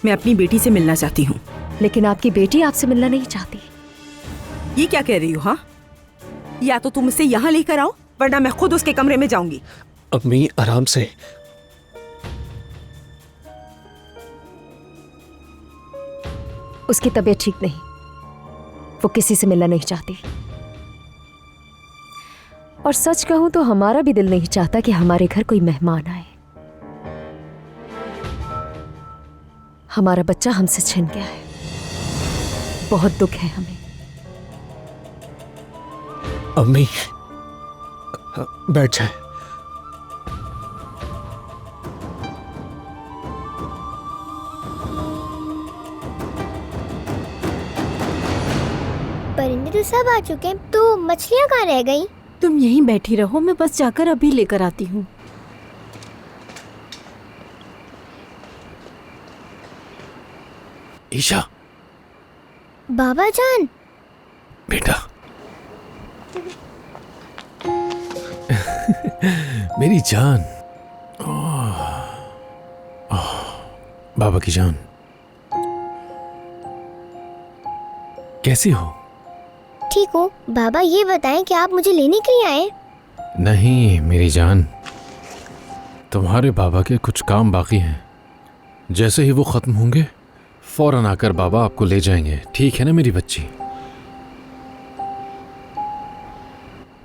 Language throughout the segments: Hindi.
मैं अपनी बेटी से मिलना चाहती हूँ। लेकिन आपकी बेटी आपसे मिलना नहीं चाहती। ये क्या कह रही हो? हाँ, या तो तुम उसे यहाँ लेकर आओ, वरना मैं खुद उसके कमरे में जाऊंगी। अम्मी आराम से। उसकी तबीयत ठीक नहीं, वो किसी से मिलना नहीं चाहती। और सच कहूं तो हमारा भी दिल नहीं चाहता कि हमारे घर कोई मेहमान आए। हमारा बच्चा हमसे छिन गया है, बहुत दुख है हमें। अम्मी बैठ जाए। परिंदे तो सब आ चुके हैं, तो मछलियाँ कहाँ रह गई? तुम यहीं बैठी रहो, मैं बस जाकर अभी लेकर आती हूँ। ईशा। बाबा जान। बेटा। मेरी जान। बाबा की जान, कैसी हो? ठीक हो बाबा, ये बताएं कि आप मुझे लेने के लिए आए? नहीं मेरी जान, तुम्हारे बाबा के कुछ काम बाकी हैं। जैसे ही वो खत्म होंगे फौरन आकर बाबा आपको ले जाएंगे, ठीक है ना मेरी बच्ची?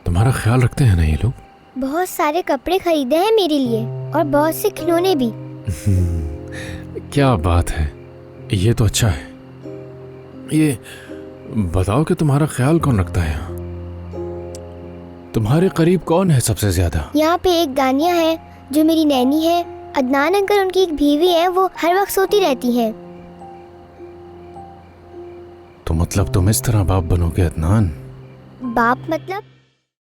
तुम्हारा ख्याल रखते हैं ना ये लोग? बहुत सारे कपड़े खरीदे हैं मेरे लिए और बहुत से खिलौने भी। क्या बात है, ये तो अच्छा है। ये बताओ कि तुम्हारा ख्याल कौन रखता है यहाँ? तुम्हारे करीब कौन है सबसे ज्यादा? यहाँ पे एक दानिया है जो मेरी नैनी है। अदनान अंकल उनकी एक बीवी है, वो हर वक्त सोती रहती है। तो मतलब तुम इस तरह बाप बनोगे अदनान? बाप मतलब?